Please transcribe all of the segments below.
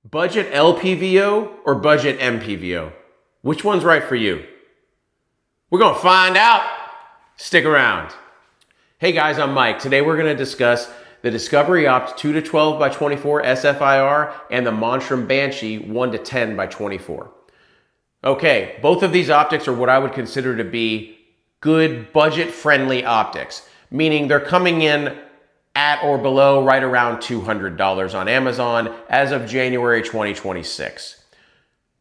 Budget LPVO or budget MPVO? Which one's right for you? We're gonna find out. Stick around. Hey guys, I'm Mike. Today we're gonna discuss the Discovery Opt 2 to 12 by 24 SFIR and the Monstrum Banshee 1 to 10 by 24. Okay, both of these optics are what I would consider to be good budget-friendly optics, meaning they're coming in at or below right around $200 on Amazon as of January 2026.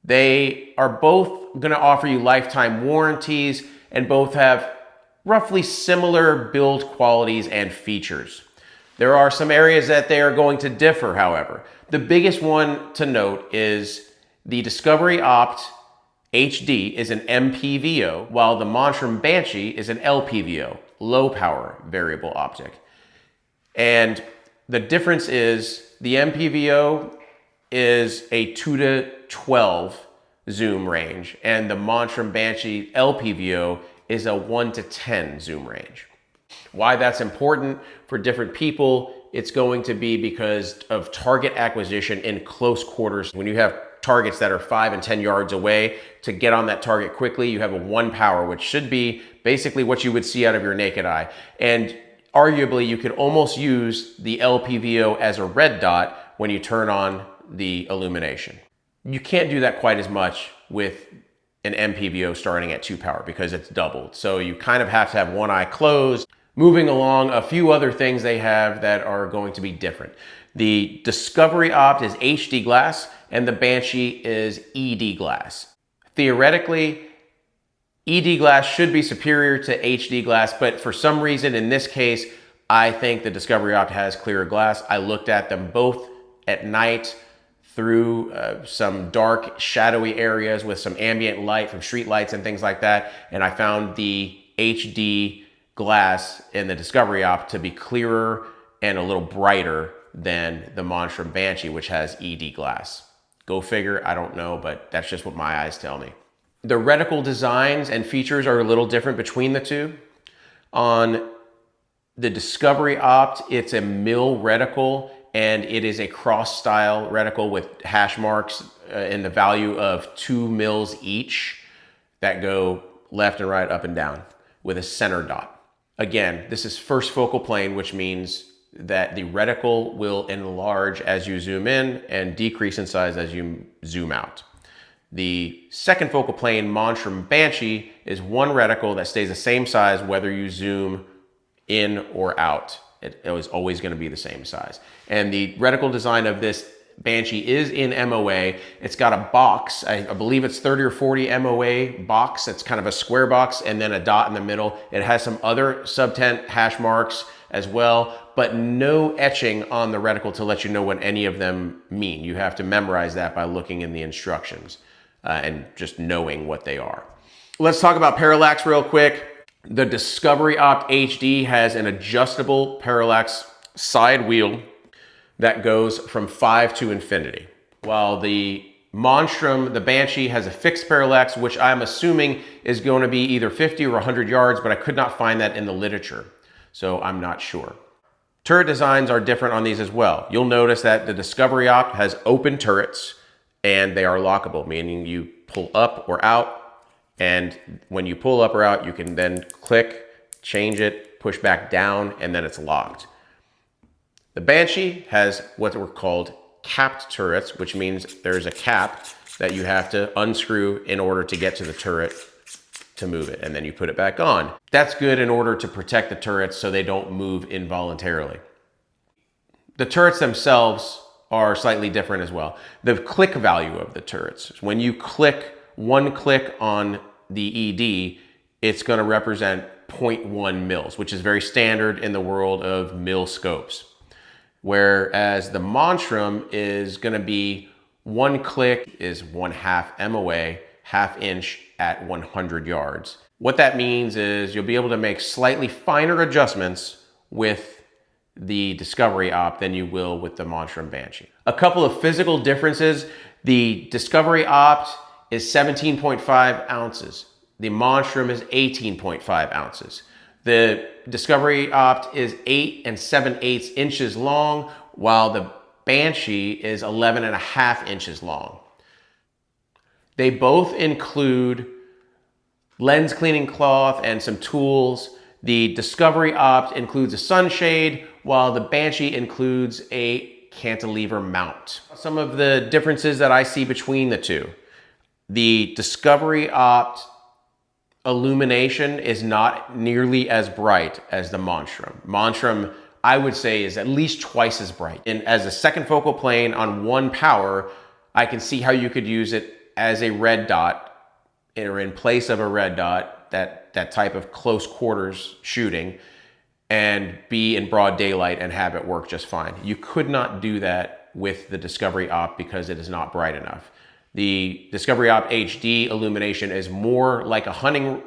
They are both going to offer you lifetime warranties and both have roughly similar build qualities and features. There are some areas that they are going to differ, however. The biggest one to note is the Discovery Opt HD is an MPVO, while the Monstrum Banshee is an LPVO, Low Power Variable Optic. And the difference is the MPVO is a 2 to 12 zoom range, and the Monstrum Banshee LPVO is a 1 to 10 zoom range. Why that's important for different people, it's going to be because of target acquisition in close quarters. When you have targets that are 5 and 10 yards away, to get on that target quickly, you have a 1 power, which should be basically what you would see out of your naked eye. And arguably, you could almost use the LPVO as a red dot when you turn on the illumination. You can't do that quite as much with an MPVO starting at 2 power because it's doubled. So you kind of have to have one eye closed. Moving along, a few other things they have that are going to be different. The Discovery Opt is HD glass and the Banshee is ED glass. Theoretically, ED glass should be superior to HD glass, but for some reason in this case, I think the Discovery Opt has clearer glass. I looked at them both at night through some dark, shadowy areas with some ambient light from street lights and things like that, and I found the HD glass in the Discovery Opt to be clearer and a little brighter than the Monstrum Banshee, which has ED glass. Go figure, I don't know, but that's just what my eyes tell me. The reticle designs and features are a little different between the two. On the Discovery Opt, it's a mill reticle, and it is a cross-style reticle with hash marks in the value of 2 mils each that go left and right, up and down, with a center dot. Again, this is first focal plane, which means that the reticle will enlarge as you zoom in and decrease in size as you zoom out. The second focal plane, Monstrum Banshee, is one reticle that stays the same size whether you zoom in or out. It is always going to be the same size. And the reticle design of this Banshee is in MOA. It's got a box, I believe it's 30 or 40 MOA box. It's kind of a square box and then a dot in the middle. It has some other subtent hash marks as well, but no etching on the reticle to let you know what any of them mean. You have to memorize that by looking in the instructions and just knowing what they are. Let's talk about parallax real quick. The Discovery Opt HD has an adjustable parallax side wheel that goes from 5 to infinity, while the Monstrum, the Banshee, has a fixed parallax, which I'm assuming is going to be either 50 or 100 yards, but I could not find that in the literature, so I'm not sure. Turret designs are different on these as well. You'll notice that the Discovery Opt has open turrets and they are lockable, meaning you pull up or out, and when you pull up or out, you can then click, change it, push back down, and then it's locked. The Banshee has what were called capped turrets, which means there's a cap that you have to unscrew in order to get to the turret to move it, and then you put it back on. That's good in order to protect the turrets so they don't move involuntarily. The turrets themselves are slightly different as well. The click value of the turrets, when you click one click on the ED, it's going to represent 0.1 mils, which is very standard in the world of mil scopes. Whereas the Monstrum is going to be one click is 1/2 MOA, 1/2 inch at 100 yards. What that means is you'll be able to make slightly finer adjustments with the Discovery Opt than you will with the Monstrum Banshee. A couple of physical differences. The Discovery Opt is 17.5 ounces. The Monstrum is 18.5 ounces. The Discovery Opt is 8 7/8 inches long, while the Banshee is 11.5 inches long. They both include lens cleaning cloth and some tools. The Discovery Opt includes a sunshade, while the Banshee includes a cantilever mount. Some of the differences that I see between the two. The Discovery Opt illumination is not nearly as bright as the Monstrum. Monstrum, I would say, is at least twice as bright. And as a second focal plane on one power, I can see how you could use it as a red dot, or in place of a red dot, that type of close quarters shooting, and be in broad daylight and have it work just fine. You could not do that with the Discovery Opt because it is not bright enough. The Discovery Opt HD illumination is more like a hunting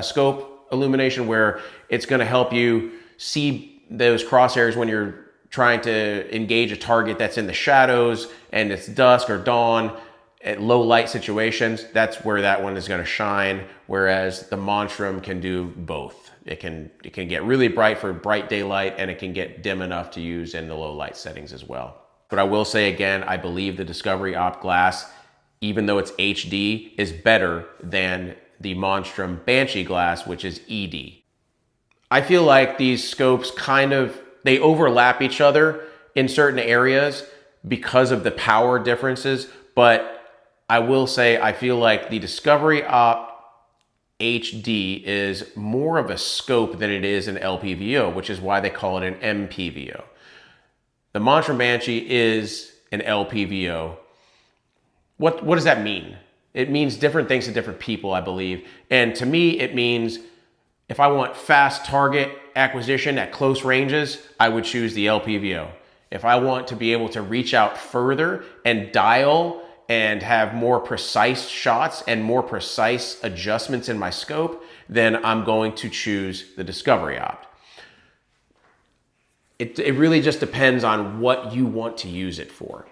scope illumination, where it's going to help you see those crosshairs when you're trying to engage a target that's in the shadows and it's dusk or dawn. At low light situations, that's where that one is going to shine, whereas the Monstrum can do both. It can get really bright for bright daylight, and it can get dim enough to use in the low light settings as well. But I will say again, I believe the Discovery Opt glass, even though it's HD, is better than the Monstrum Banshee glass, which is ED. I feel like these scopes they overlap each other in certain areas because of the power differences, but I will say I feel like the Discovery Opt HD is more of a scope than it is an LPVO, which is why they call it an MPVO. The Monstrum Banshee is an LPVO. What does that mean? It means different things to different people, I believe. And to me, it means if I want fast target acquisition at close ranges, I would choose the LPVO. If I want to be able to reach out further and dial and have more precise shots and more precise adjustments in my scope, then I'm going to choose the Discovery Opt. It really just depends on what you want to use it for.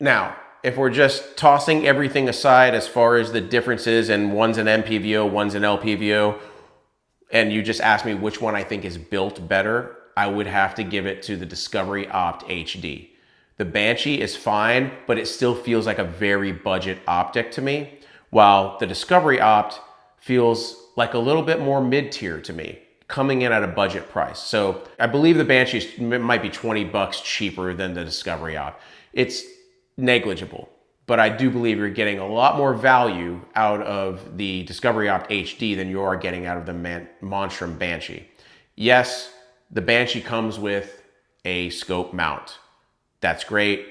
Now, if we're just tossing everything aside as far as the differences, and one's an MPVO, one's an LPVO, and you just ask me which one I think is built better, I would have to give it to the Discovery Opt HD. The Banshee is fine, but it still feels like a very budget optic to me, while the Discovery Opt feels like a little bit more mid-tier to me, coming in at a budget price. So I believe the Banshee might be 20 bucks cheaper than the Discovery Opt. It's negligible, but I do believe you're getting a lot more value out of the Discovery Opt HD than you are getting out of the Monstrum Banshee. Yes, the Banshee comes with a scope mount. That's great.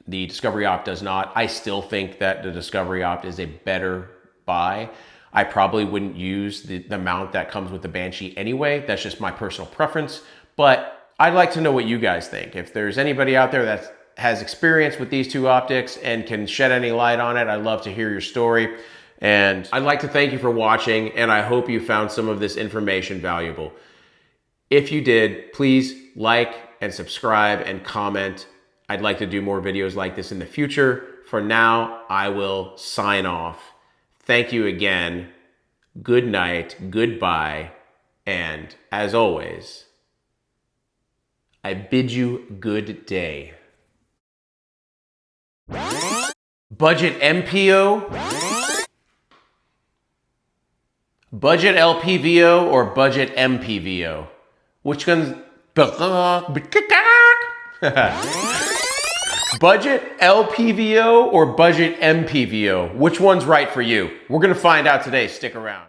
The Discovery Opt does not. I still think that the Discovery Opt is a better buy. I probably wouldn't use the mount that comes with the Banshee anyway. That's just my personal preference. But I'd like to know what you guys think. If there's anybody out there that has experience with these two optics and can shed any light on it, I'd love to hear your story. And I'd like to thank you for watching, and I hope you found some of this information valuable. If you did, please like and subscribe and comment. I'd like to do more videos like this in the future. For now, I will sign off. Thank you again. Good night, goodbye, and as always, I bid you good day. Budget MPO? Budget LPVO or budget MPVO? Which one's budget LPVO or budget MPVO? Which one's right for you? We're gonna find out today. Stick around.